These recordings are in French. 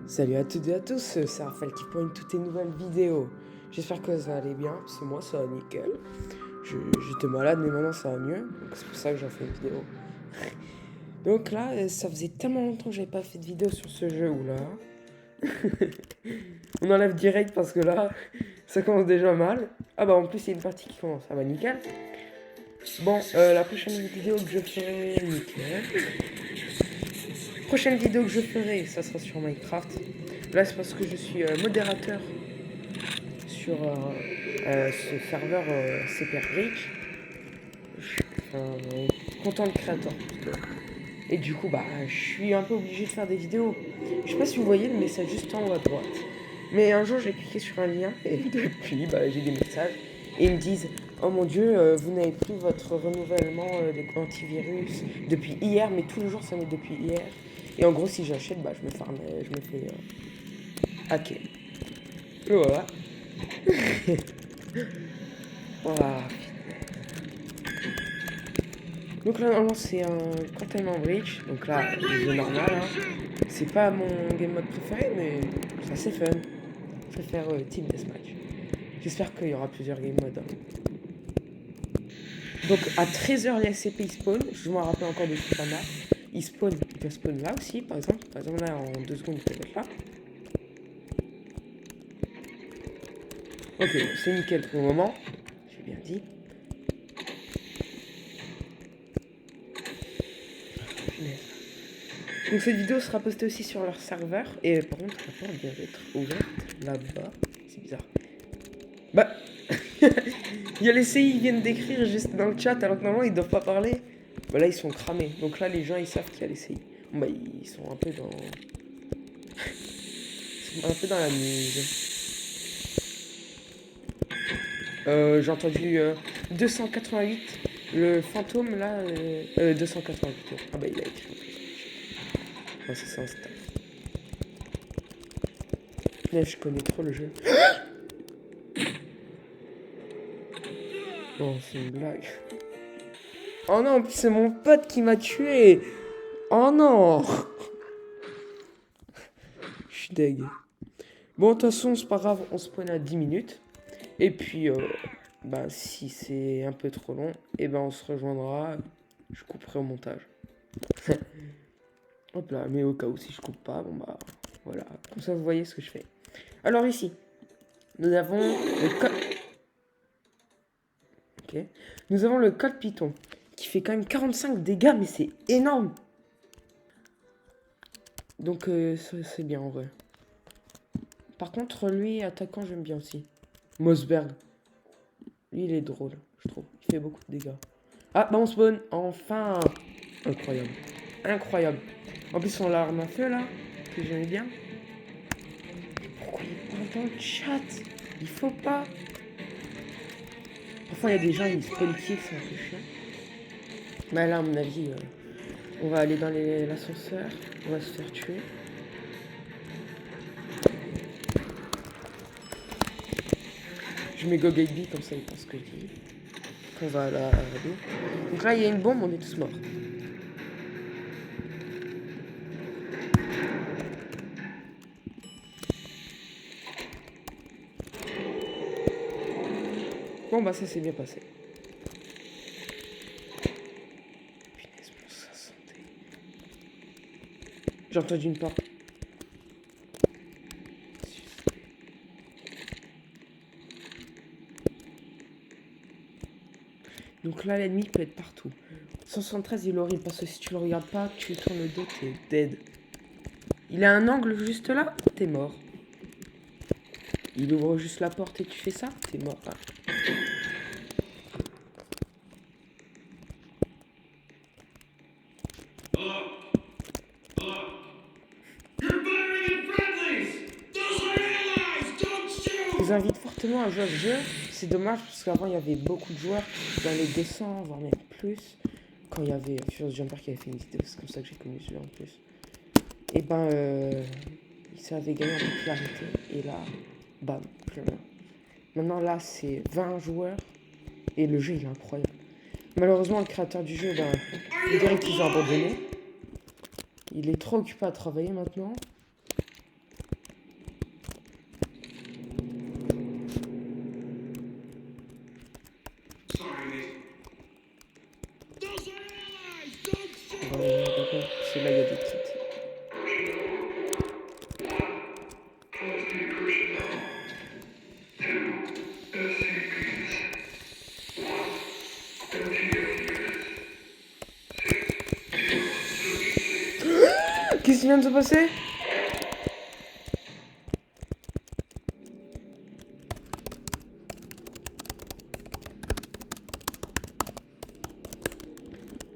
Salut à toutes et à tous, c'est Raphaël qui pointe toutes les nouvelles vidéos. J'espère que ça allait bien, parce que moi ça va nickel. J'étais malade mais maintenant ça va mieux, donc c'est pour ça que j'en fais une vidéo. Donc là, ça faisait tellement longtemps que j'avais pas fait de vidéo sur ce jeu, oula. On enlève direct parce que là, ça commence déjà mal. Ah bah en plus il y a une partie qui commence, ça va nickel. Bon, la prochaine vidéo que je ferai, nickel. Prochaine vidéo que je ferai, ça sera sur Minecraft. Là c'est parce que je suis modérateur sur ce serveur CPR Rich. Content de créateur. Et du coup, bah, je suis un peu obligé de faire des vidéos. Je sais pas si vous voyez le message juste en haut à droite. Mais un jour, j'ai cliqué sur un lien et depuis, bah, j'ai des messages. Et ils me disent, oh mon dieu, vous n'avez plus votre renouvellement d'antivirus depuis hier, mais tous les jours, ça met depuis hier. Et en gros, si j'achète, bah, je me fais hacker. Et voilà. Voilà. Donc là, normalement, c'est un Containment Breach. Donc là, le jeu normal. Hein. C'est pas mon game mode préféré, mais c'est assez fun. Je préfère Team Deathmatch. J'espère qu'il y aura plusieurs game modes. Hein. Donc à 13h, les SCP ils spawn. Je m'en rappelle encore de tout ça là. Ils peuvent spawn là aussi, par exemple. Par exemple, là, en 2 secondes, ils peuvent être là. Ok, c'est nickel pour le moment. J'ai bien dit. Donc cette vidéo sera postée aussi sur leur serveur. Et par contre, la porte vient d'être ouverte là-bas. C'est bizarre. Bah, il y a les CI, ils viennent d'écrire juste dans le chat alors que normalement ils doivent pas parler. Bah là ils sont cramés. Donc là les gens ils savent qu'il y a les CI. Bon, bah ils sont un peu dans... ils sont un peu dans la mise. J'ai entendu 288. Le fantôme là... 288. Ah bah il a écrit. Ah, ça c'est un staff. Mais je connais trop le jeu. Non, c'est une blague. Oh non, en plus c'est mon pote qui m'a tué. Oh non. Je suis deg. Bon, de toute façon, c'est pas grave, on spawn à 10 minutes. Et puis, bah, si c'est un peu trop long, et ben on se rejoindra. Je couperai au montage. Hop là, mais au cas où si je coupe pas, bon bah, voilà. Comme ça, vous voyez ce que je fais. Alors ici, nous avons le code... Ok. Nous avons le code Python, qui fait quand même 45 dégâts, mais c'est énorme. Donc, c'est bien en vrai. Par contre, lui, attaquant, j'aime bien aussi. Mossberg. Lui, il est drôle, je trouve. Il fait beaucoup de dégâts. Ah, bah on spawn. Enfin. Incroyable. Incroyable. En plus, on a l'arme à feu, là. Que j'aimais bien. Pourquoi il parle dans le chat? Il faut pas. Parfois, il y a des gens, ils spawn kill, c'est un peu chiant. Mais là, à mon avis, on va aller dans l'ascenseur. On va se faire tuer. Je mets Go Gate B, comme ça, il pense que je dis. On va à la radio. Donc là, il y a une bombe, on est tous morts. Bon, bah ça s'est bien passé. Punaise, ça sentait. J'ai entendu une porte. Donc là, l'ennemi peut être partout. 173, il est horrible parce que si tu le regardes pas, tu tournes le dos, t'es dead. Il a un angle juste là, t'es mort. Il ouvre juste la porte et tu fais ça, t'es mort. Ah. Je vous invite fortement à jouer à ce jeu. C'est dommage parce qu'avant il y avait beaucoup de joueurs dans les 200, voire même plus. Quand il y avait Furious Jumper qui avait fait une vidéo, c'est comme ça que j'ai connu ce jeu en plus. Et ben, ça avait gagné en popularité. Et là, bam, plus rien. Maintenant là, c'est 20 joueurs. Et le jeu il est incroyable. Malheureusement, le créateur du jeu, ben, il dirait qu'ils ont abandonné. Il est trop occupé à travailler maintenant. qui vient de se passer?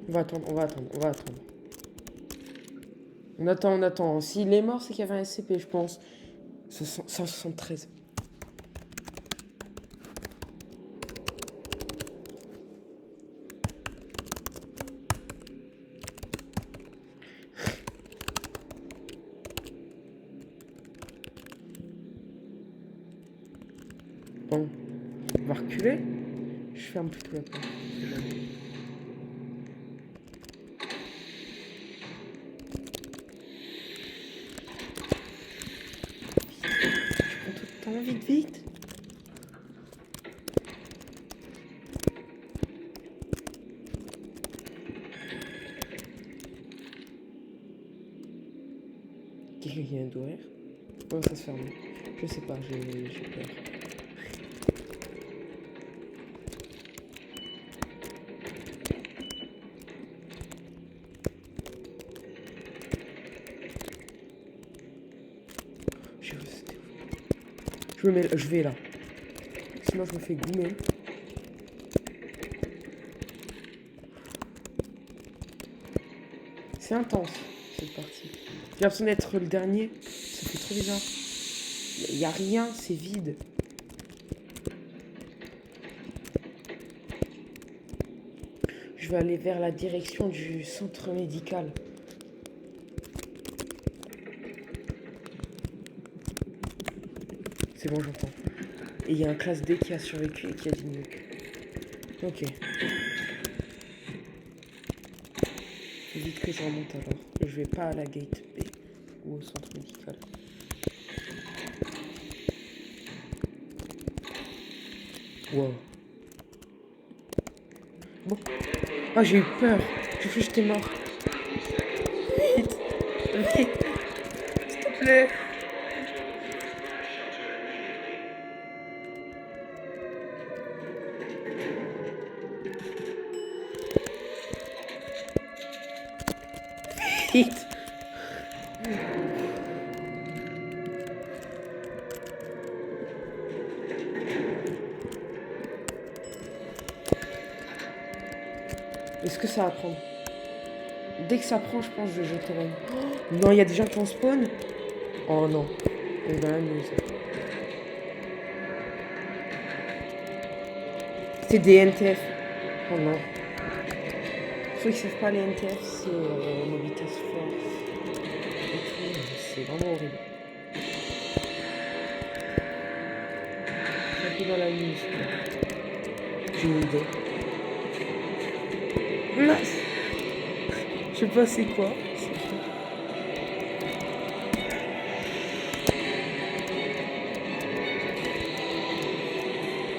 On va attendre, on va attendre, on va attendre. On attend, on attend. S'il est mort, c'est qu'il y avait un SCP, je pense. 173. Bon, on va reculer. Je ferme plutôt la porte. Je prends tout le temps, vite, vite. Quelqu'un qui vient d'ouvrir. Oh, ça se ferme. Je sais pas, j'ai peur. Je vais là. Sinon je me fais goumer. C'est intense cette partie. J'ai l'impression d'être le dernier. Ça fait trop bizarre. Il n'y a rien, c'est vide. Je vais aller vers la direction du centre médical. C'est bon, j'entends. Et il y a un classe D qui a survécu et qui a dit nuque. Ok. Faut vite que je remonte alors. Je vais pas à la gate B ou au centre médical. Wow. Bon. Ah, j'ai eu peur. J'ai cru que j'étais mort. Vite. Vite. S'il te plaît. Vite. Est-ce que ça va prendre? Dès que ça prend, je pense que je vais jeter la nuit. Oh, non, il y a des gens qui ont spawn. Oh non. On est dans la nuit, ça. C'est des NTF. Oh non. Ceux qui savent pas les NTF, c'est Mobile Task Force. C'est vraiment horrible. Je suis un peu dans la nuit. J'ai une idée. Mince. Je sais pas c'est quoi.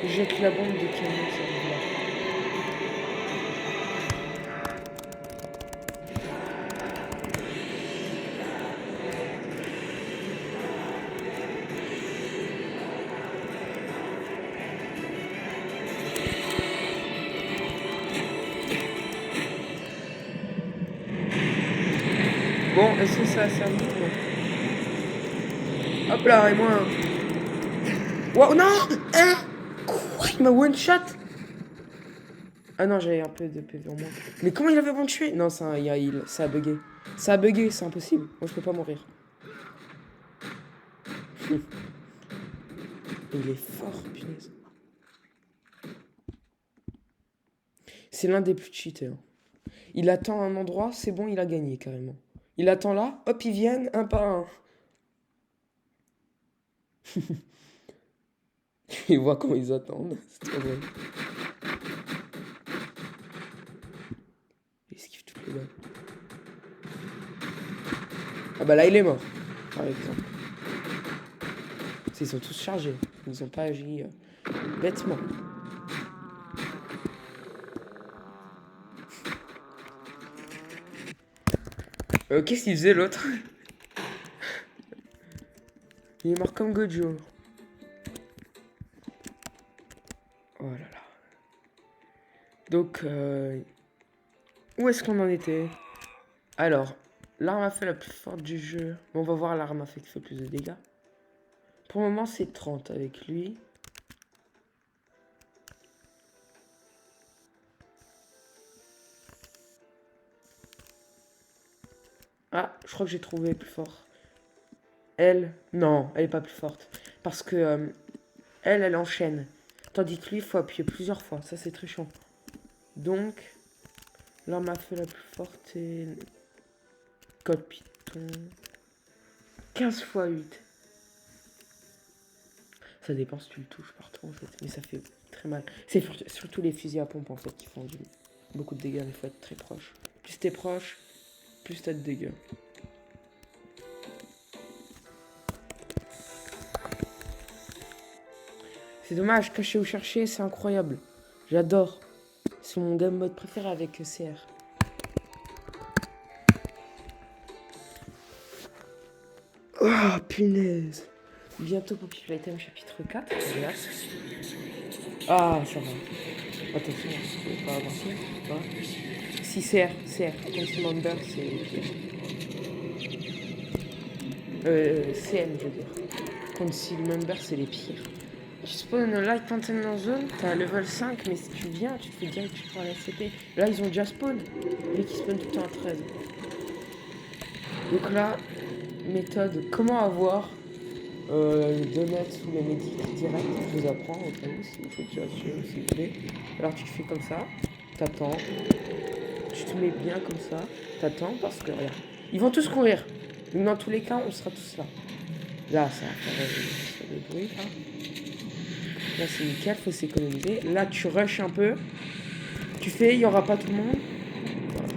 Je jette la bombe de camion sur le blanc. Bon, est-ce que ça a servi? Non. Hop là, et moi. Wow, non! Hein? Quoi? Il m'a one shot? Ah non, j'avais un peu de PV en moins. Mais comment il avait vraiment tué? Non, ça a bugué. Ça a bugué, c'est impossible. Moi, je peux pas mourir. Il est fort, punaise. C'est l'un des plus cheatés. Hein. Il attend un endroit, c'est bon, il a gagné carrément. Il attend là, hop, ils viennent un par un. Il voit comment ils attendent. C'est trop drôle. Il esquive toutes les balles. Ah bah là, il est mort, par exemple. Ils sont tous chargés. Ils ont pas agi bêtement. Qu'est-ce qu'il faisait l'autre? Il est mort comme Gojo. Oh là là. Donc, où est-ce qu'on en était? Alors, l'arme à feu la plus forte du jeu. On va voir l'arme à feu qui fait plus de dégâts. Pour le moment, c'est 30 avec lui. Ah, je crois que j'ai trouvé plus fort. Elle, non, elle est pas plus forte. Parce que elle enchaîne. Tandis que lui, il faut appuyer plusieurs fois. Ça, c'est très chiant. Donc, l'arme à feu la plus forte est... Code Python. 15 x 8. Ça dépend si tu le touches partout, en fait. Mais ça fait très mal. C'est surtout les fusils à pompe, en fait, qui font beaucoup de dégâts. Mais il faut être très proche. Plus t'es proche, plus t'as de dégâts. C'est dommage, cacher ou chercher, c'est incroyable. J'adore. C'est mon game mode préféré avec CR. Oh, punaise. Bientôt Poppy Playtime chapitre 4. Ah, ça va. Attention, je vais pas avancer. Voilà. Si CR, Council Member, c'est pire. CM, je veux dire. Council Member, c'est les pires. Tu spawns Light Containment Zone, t'as level 5, mais si tu viens, tu te fais direct tu prends la SCP. Là, ils ont déjà spawn. Mais qui spawn tout le temps à 13. Donc là, méthode, comment avoir 2 mètres sous les médics direct. Je vous apprends au cas où, si vous êtes déjà sûr, s'il vous plaît. Alors tu fais comme ça, t'attends. Tu te mets bien comme ça, t'attends parce que regarde. Ils vont tous courir. Donc dans tous les cas, on sera tous là. Là, ça va faire des bruits, là. Là, c'est nickel, faut s'économiser. Là, tu rushes un peu. Tu fais, il n'y aura pas tout le monde. Voilà,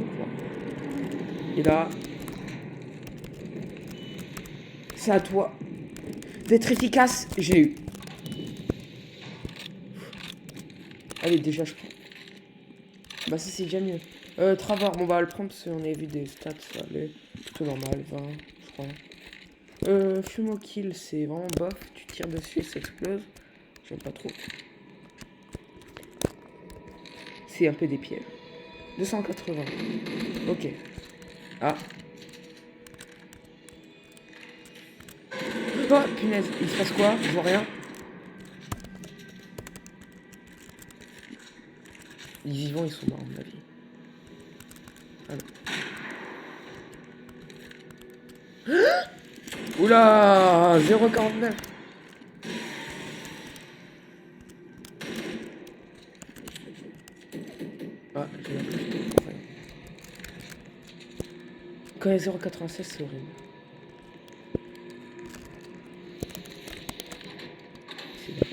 et là, c'est à toi d'être efficace. J'ai eu. Allez, déjà, je prends. Bah, ça, c'est déjà mieux. Travers, bon, on va le prendre parce qu'on a vu des stats, ça allait plutôt normal, 20, je crois. Fumo kill, c'est vraiment bof. Tu tires dessus et ça explose. J'aime pas trop. C'est un peu des pièges. 280. Ok. Ah. Oh, punaise. Il se passe quoi? Je vois rien. Les vivants, ils sont morts, à mon avis. Alors. Oula, 0,49. Ah, j'ai l'impression que ouais. Quand il y a 0,96, c'est horrible.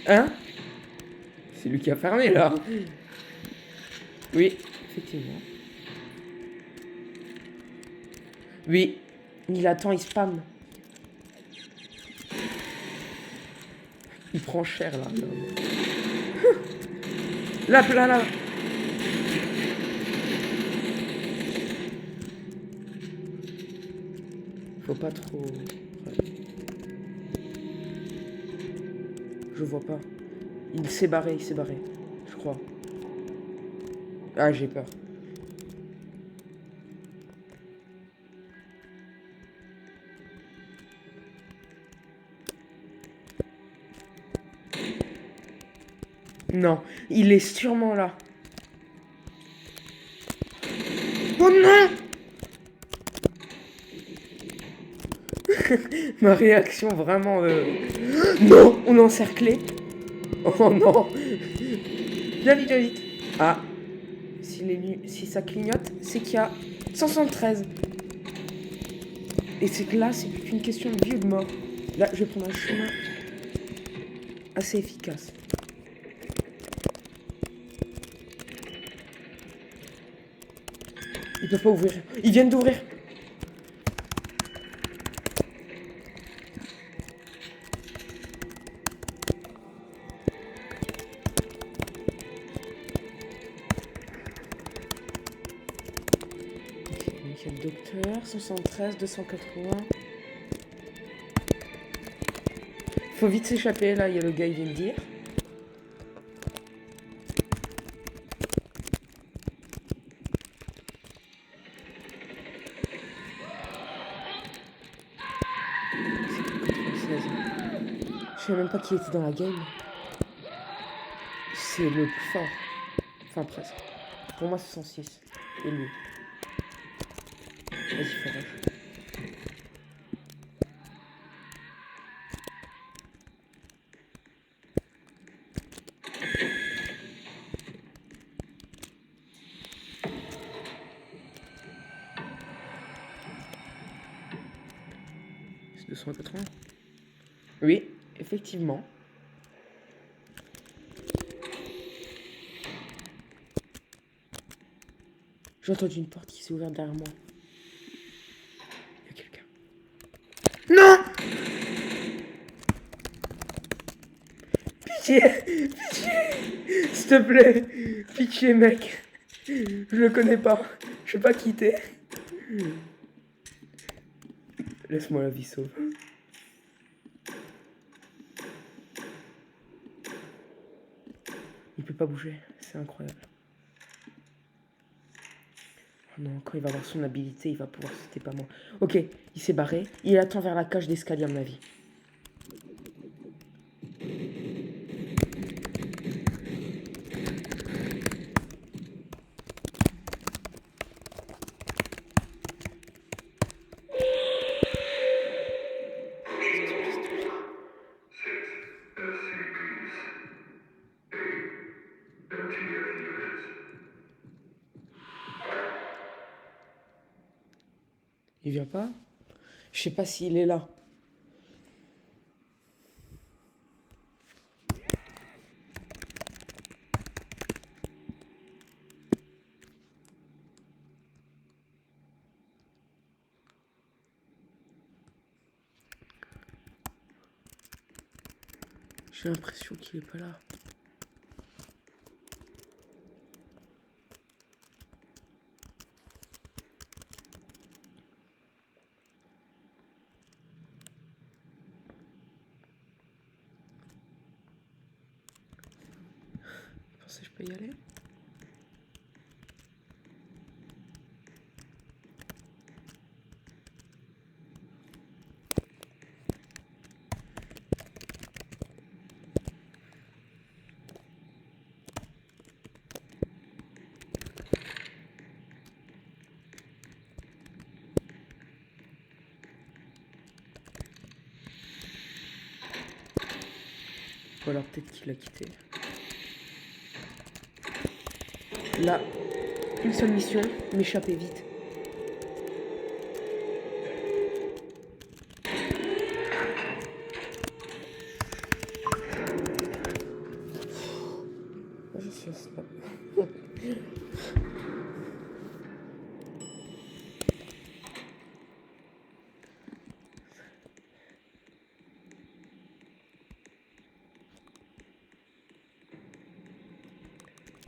Hein? C'est lui qui a fermé, là. Oui, effectivement. Oui, il attend, il spam. Il prend cher, là. Là. Faut pas trop... Je vois pas. Il s'est barré, je crois. Ah, j'ai peur. Non, il est sûrement là. Oh non! Ma réaction vraiment... Non, on est encerclé. Oh non. Viens vite. Ah. Si ça clignote, c'est qu'il y a 173. Et c'est que là, c'est plus qu'une question de vie ou de mort. Là, je vais prendre un chemin assez efficace. Il peut pas ouvrir. Ils viennent d'ouvrir. Nickel, docteur. 173, 280. Faut vite s'échapper. Là, il y a le gars, il vient de dire. punaise. Je savais même pas qui était dans la game. C'est le plus fort. Enfin, presque. Pour moi, c'est 106. Et lui. Vas-y, fais rush. C'est 280. Oui, effectivement. J'ai entendu une porte qui s'est ouverte derrière moi. Il y a quelqu'un. Non! Pitié! Pitié! S'il te plaît! Pitié, mec! Je le connais pas. Je vais pas quitter. Laisse-moi la vie sauve. Il peut pas bouger. C'est incroyable. Non, quand il va avoir son habilité, il va pouvoir sauter pas moi. Ok, il s'est barré. Il attend vers la cage d'escalier, à mon avis. Il vient pas? Je sais pas s'il est là. J'ai l'impression qu'il est pas là. Vous pensez que je peux y aller? Ou alors peut-être qu'il a quitté. Là, une seule mission, m'échapper vite. Je suis à cela.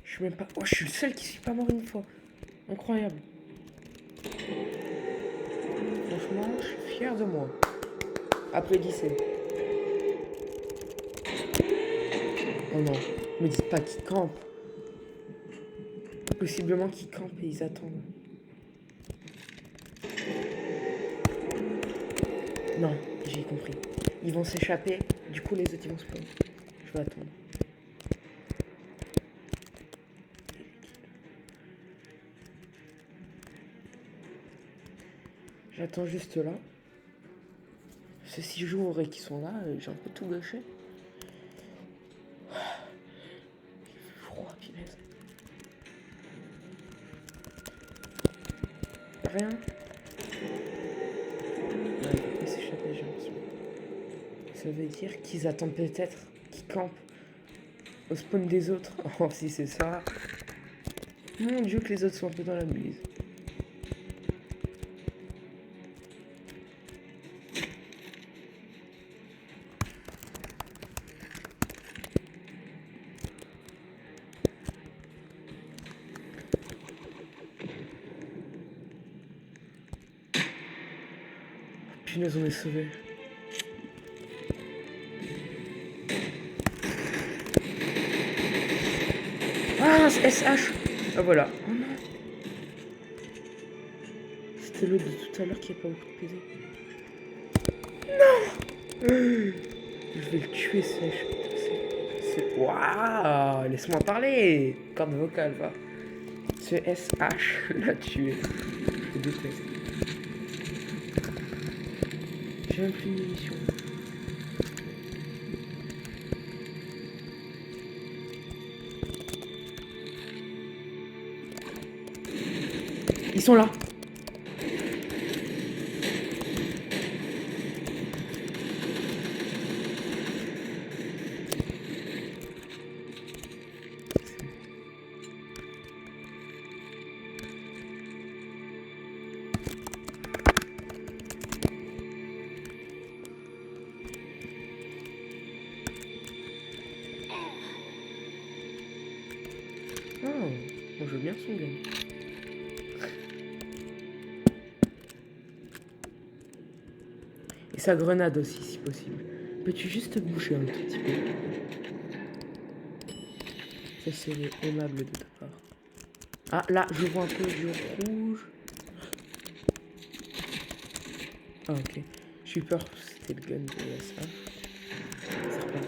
Je suis même pas... Oh, je suis le seul qui suis pas mort une fois. Incroyable. Franchement, je suis fier de moi. Applaudissez. Oh non, me dites pas qu'ils campent. Possiblement qu'ils campent et ils attendent. Non, j'ai compris. Ils vont s'échapper, du coup les autres ils vont spawn. Je vais attendre. J'attends juste là. C'est 6 jours et qu'ils sont là, j'ai un peu tout gâché. Il fait froid, punaise. Rien. Ouais, ils vont s'échapper, j'ai l'impression. Ça veut dire qu'ils attendent peut-être, qu'ils campent au spawn des autres. Oh, si c'est ça. Mon Dieu, que les autres sont un peu dans la muse. Punaise, on est sauvés. Ah, SH. Ah voilà. Oh non. C'était l'autre de tout à l'heure qui a pas beaucoup de PD. Non. Je vais le tuer, sèche. Waouh, laisse-moi parler. Corde vocale, va. Ce SH l'a tué. Je le déteste. J'ai même plus de munitions. Ils sont là. Oh, moi je veux bien son gun. Et sa grenade aussi, si possible. Peux-tu juste te bouger un tout petit peu? Ça serait aimable de ta part. Ah, là, je vois un peu du rouge. Ah, ok. J'ai eu peur que c'était le gun de ça. Ça repart.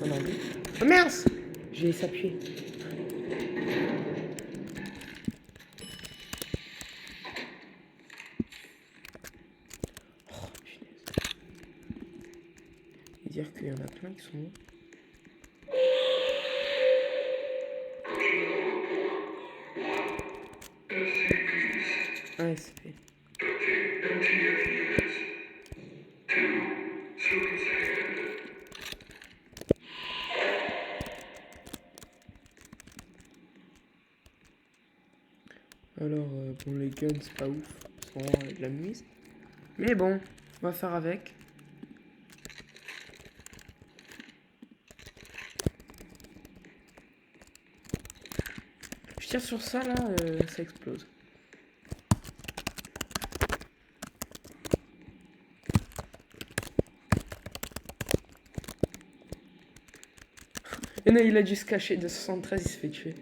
Oh non, oh mince! J'ai laissé appuyer. Oh, punaise. Et dire qu'il y en a plein qui sont morts. Ouais, c'est fait. Alors, bon, les guns, c'est pas ouf. C'est vraiment de la mise. Mais bon, on va faire avec. Je tire sur ça, là, ça explose. Et non, il a dû se cacher de 73, il se fait tuer.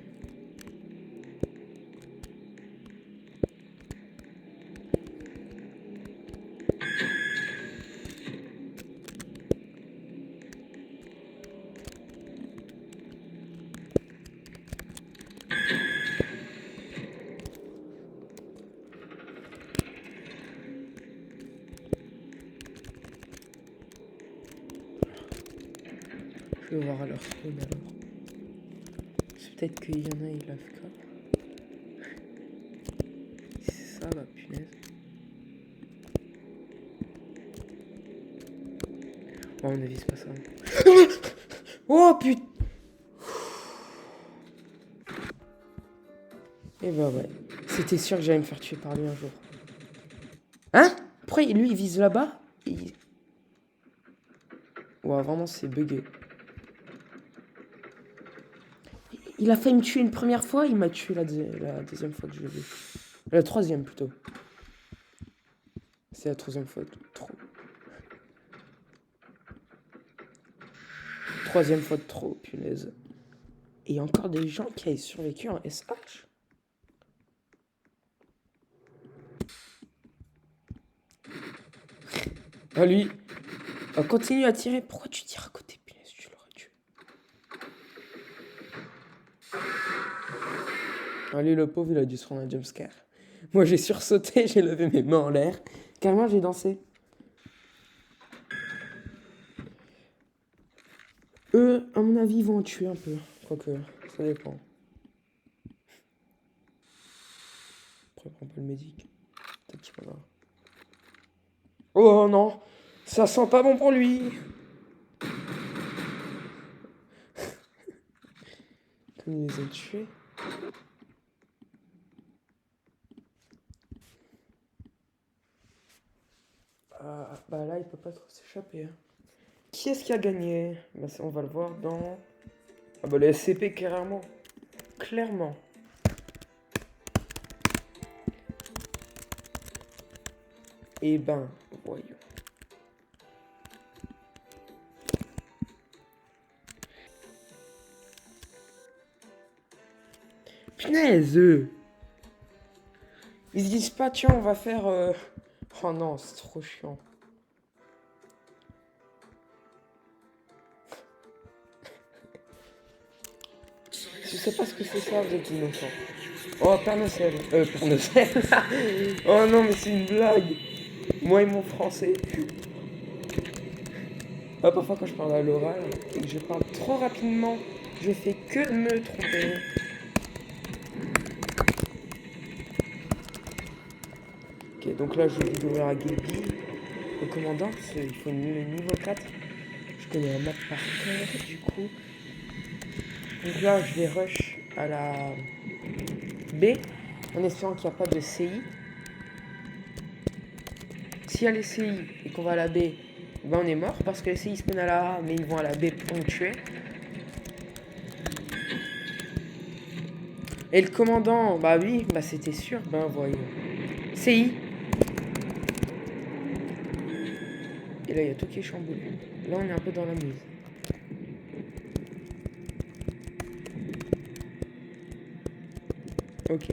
Je vais voir à leur spawn alors. C'est peut-être qu'il y en a, il AFK. Si c'est ça, bah punaise. Oh, à mon avis, c'est pas ça. Oh putain! Et bah ouais. C'était sûr que j'allais me faire tuer par lui un jour. Hein? Pourquoi lui il vise là-bas? Ouais, vraiment, c'est bugué. Il a failli me tuer une première fois, il m'a tué la deuxième fois que je l'ai vu. La troisième plutôt. C'est la troisième fois. Trop. Troisième fois de trop, punaise. Et encore des gens qui avaient survécu en SH. Ah lui, continue à tirer. Pourquoi tu tires à côté, punaise? Tu l'aurais tué. Allez, le pauvre, il a dû se prendre un jumpscare. Moi, j'ai sursauté, j'ai levé mes mains en l'air. Carrément, j'ai dansé. Eux, à mon avis, ils vont en tuer un peu. Quoique, ça dépend. Après, prends pas le médic. Peut-être qu'il va là. Oh non, ça sent pas bon pour lui. Comme ils les ont tués. Ah, bah là, il peut pas trop s'échapper. Qui est-ce qui a gagné? Bah, on va le voir dans... Ah bah le SCP, carrément. Clairement. Eh ben, voyons. Punaise! Ils se disent pas, tiens, on va faire... Oh non, c'est trop chiant. sais pas ce que c'est ça, vous êtes innocent. Oh, Père Nocel. Père Nocel. Oh non, mais c'est une blague. Moi et mon français. Ah, parfois, quand je parle à l'oral et que je parle trop rapidement, je fais que de me tromper. Ok, donc là, je vais d'ouvrir à Gilby. Le commandant, il faut le niveau 4. Je connais la map par cœur, du coup. Donc là, je vais rush à la B, en espérant qu'il n'y a pas de CI. S'il y a les CI et qu'on va à la B, ben on est mort, parce que les CI spawnent à la A, mais ils vont à la B pour nous tuer. Et le commandant, bah oui, bah c'était sûr, ben voyons. CI. Et là, il y a tout qui est chamboulé. Là, on est un peu dans la muse. Ok.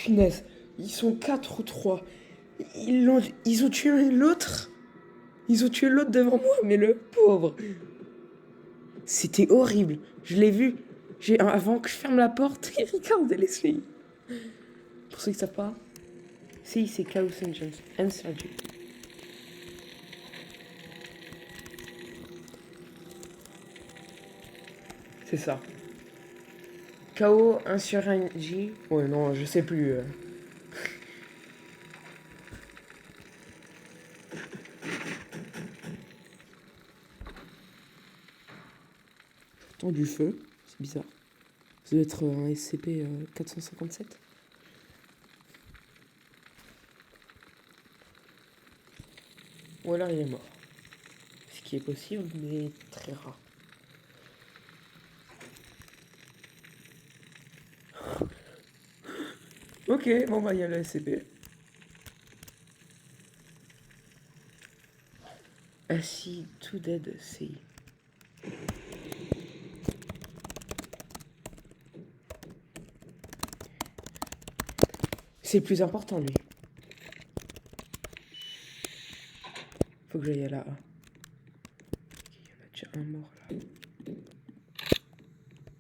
Punaise, ils sont 4 ou 3. Ils ont tué l'autre. Ils ont tué l'autre devant moi, mais le pauvre. C'était horrible. Je l'ai vu. Avant que je ferme la porte, regardez les filles. Pour ceux qui ne savent pas, c'est Chaos Engines. Insurgent. C'est ça. KO 1 sur 1 J. Ouais, non, je sais plus. J'entends du feu. C'est bizarre. Ça doit être un SCP 457. Ou alors il est mort. Ce qui est possible, mais très rare. Ok, bon bah il y a le SCP. Assis, tout dead, c'est... C'est le plus important, lui. Faut que j'aille à la A. Il y en a déjà un mort, là.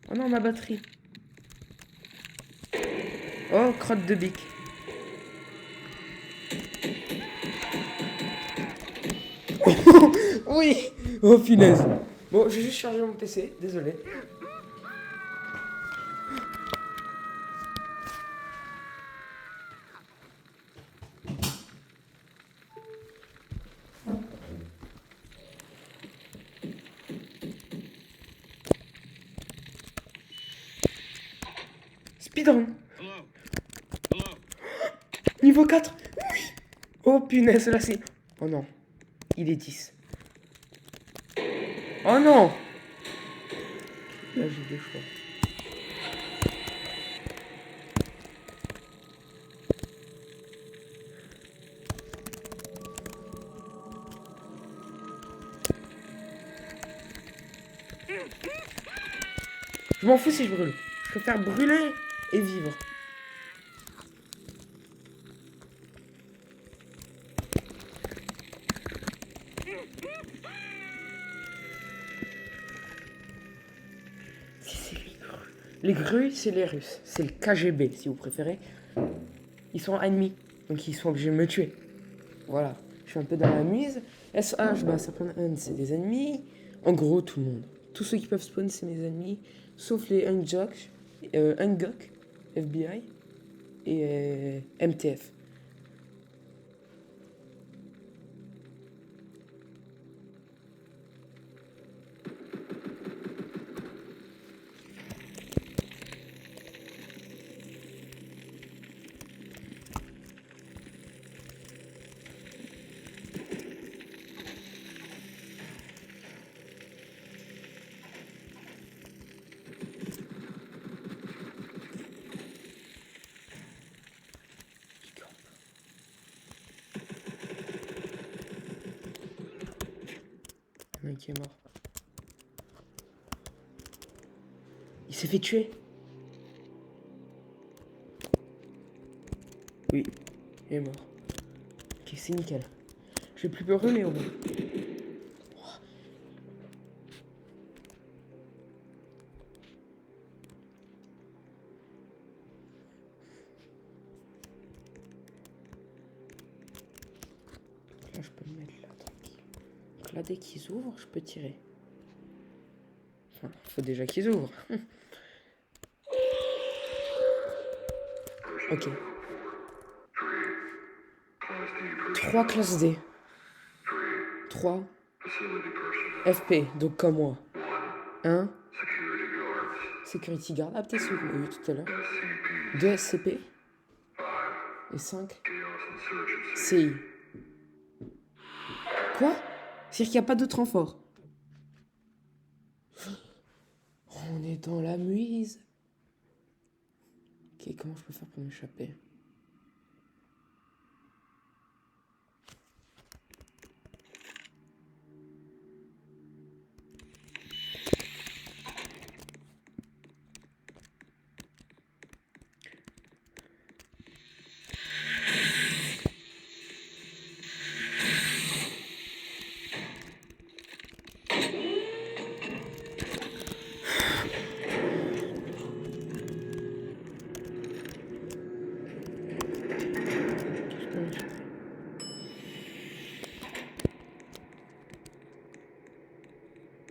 Oh non, ma batterie. Oh, crotte de bique. Oui. Oh, punaise. Bon, j'ai juste chargé mon PC, désolé. Speedrun. Niveau 4. Oui. Oh, punaise, là, c'est... Oh non. Il est 10. Oh non. Là, j'ai deux choix. Je m'en fous si je brûle. Je préfère brûler et vivre. Si c'est les grues. Les grues, c'est les Russes. C'est le KGB, si vous préférez. Ils sont ennemis. Donc ils sont obligés de me tuer. Voilà. Je suis un peu dans la mise. SH, bah ça prend un, c'est des ennemis. En gros, tout le monde. Tous ceux qui peuvent spawn, c'est mes ennemis. Sauf les Ungok, FBI. et MTF. Le mec est mort. Il s'est fait tuer. Oui, il est mort. Ok, c'est nickel. Je vais plus pleurer, mais au moins. Là, je peux me mettre là, tranquille. Donc là, dès qu'ils ouvrent, je peux tirer. Enfin, faut déjà qu'ils ouvrent. Ok. 3 classes D. 3 FP, donc comme moi. 1 Security Guard. Ah, peut-être celui qu'on a vu tout à l'heure. 2 SCP. Et 5 CI. Quoi? C'est-à-dire qu'il n'y a pas d'autre renfort. On est dans la muise. Ok, comment je peux faire pour m'échapper?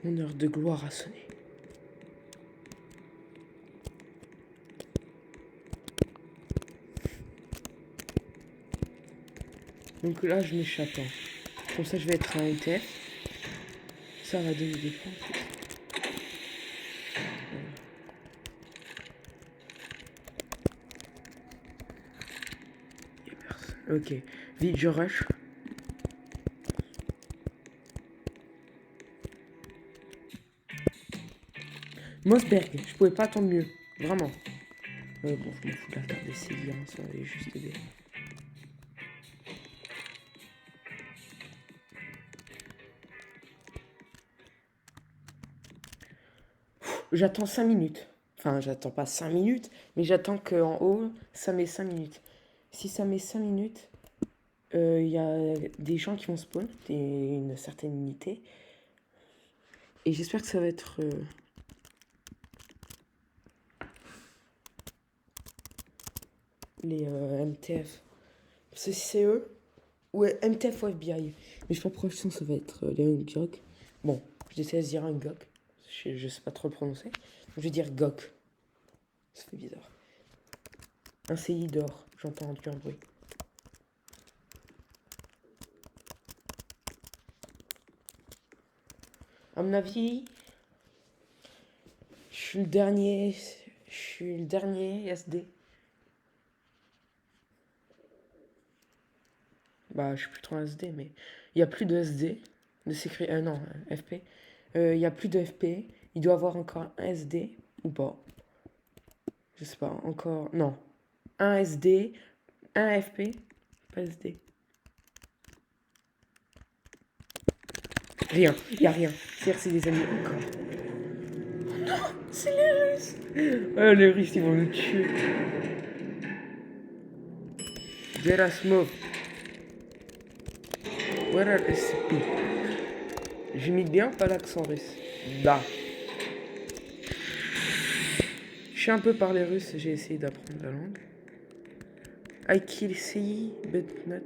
Mon heure de gloire a sonné. Donc là, je m'échappe. Comme ça, je vais être un ETF. Ça va donner des points. Il y a personne. Ok. Vite, je rush. Mossberg, je pouvais pas attendre mieux. Vraiment. Bon, je m'en fous de la carte des CI, hein, ça va juste aider. J'attends 5 minutes. Enfin, j'attends pas 5 minutes, mais j'attends qu'en haut, ça met 5 minutes. Si ça met 5 minutes, il y a des gens qui vont spawn, une certaine unité. Et j'espère que ça va être... les MTF. Si c'est eux, ouais, MTF ou FBI. Mais je sais pas pourquoi je sens que ça va être les Ungok. Bon, j'essaie de dire Ungok. Je sais pas trop le prononcer. Donc je vais dire Gok. Ça fait bizarre. Un CI dehors. J'entends un bruit. À mon avis, je suis le dernier SD. Bah, je suis plus trop un SD, mais il y a plus de SD. De sécurité. Non, FP. Il y a plus de FP. Il doit avoir encore un SD ou pas. Je sais pas, encore. Non. Un SD, un FP, pas SD. Rien, y a rien. C'est des amis encore. Oh non, c'est les Russes. Oh, les Russes, ils vont nous tuer. Gerasimov. Where are SCP? J'imite bien pas l'accent russe. Da. Je suis un peu parlé russe, j'ai essayé d'apprendre la langue. I kill CI, but not.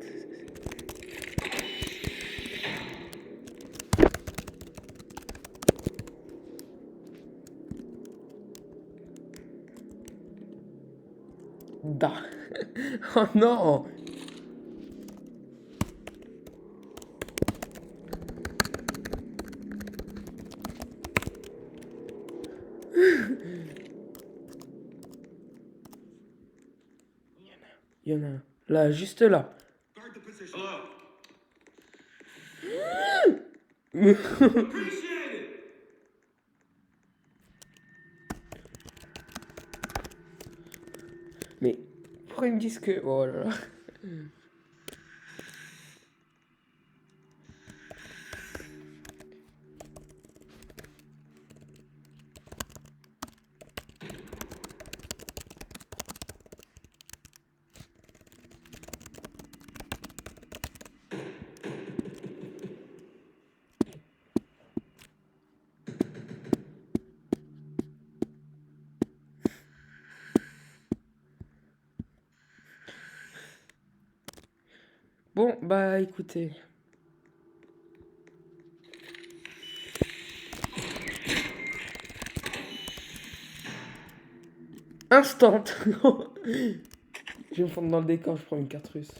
Bah. Oh non. Il y en a un. Là, juste là. Mais pourquoi ils me disent que... Oh là là. Bon, bah écoutez. Instant. Je vais me fondre dans le décor, je prends une carte russe.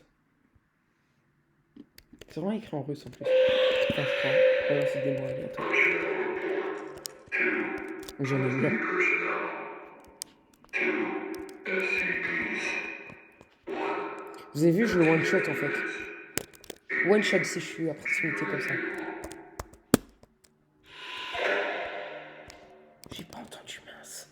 C'est vraiment écrit en russe en plus. Enfin, je crois. Voilà, c'est des mots aléatoires. J'en ai bien. Vous avez vu, je le one shot en fait. One shot si je suis à proximité comme ça. J'ai pas entendu, mince.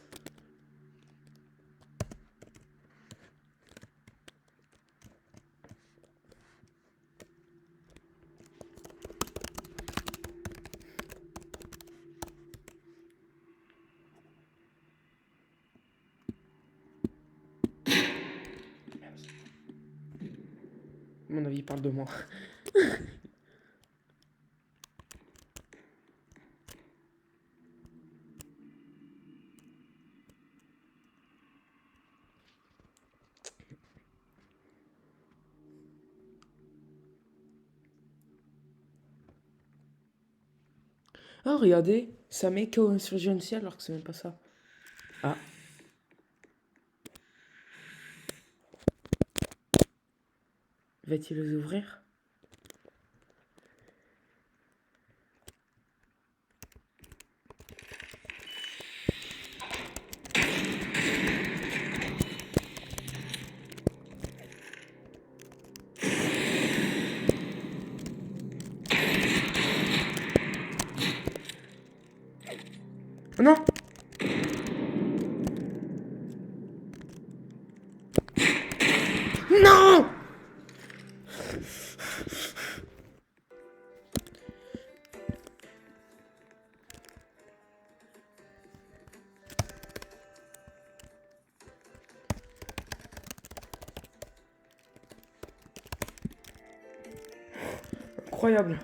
À mon avis, il parle de moi. Oh, regardez, ça met co-insurgentiel alors que c'est même pas ça. Ah. Va-t-il les ouvrir? Oh non! Non! Incroyable.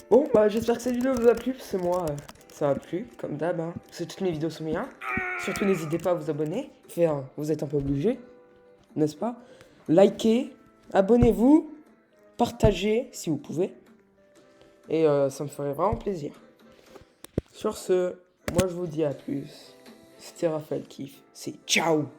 Bon, bah j'espère que cette vidéo vous a plu, parce que moi, ça m'a plu, comme d'hab. Hein. Parce que toutes mes vidéos sont bien. Surtout, n'hésitez pas à vous abonner. Enfin, vous êtes un peu obligés, n'est-ce pas? Likez, abonnez-vous, partagez si vous pouvez. Et ça me ferait vraiment plaisir. Sur ce, moi je vous dis à plus. C'était Raphaël Kiff. C'est ciao!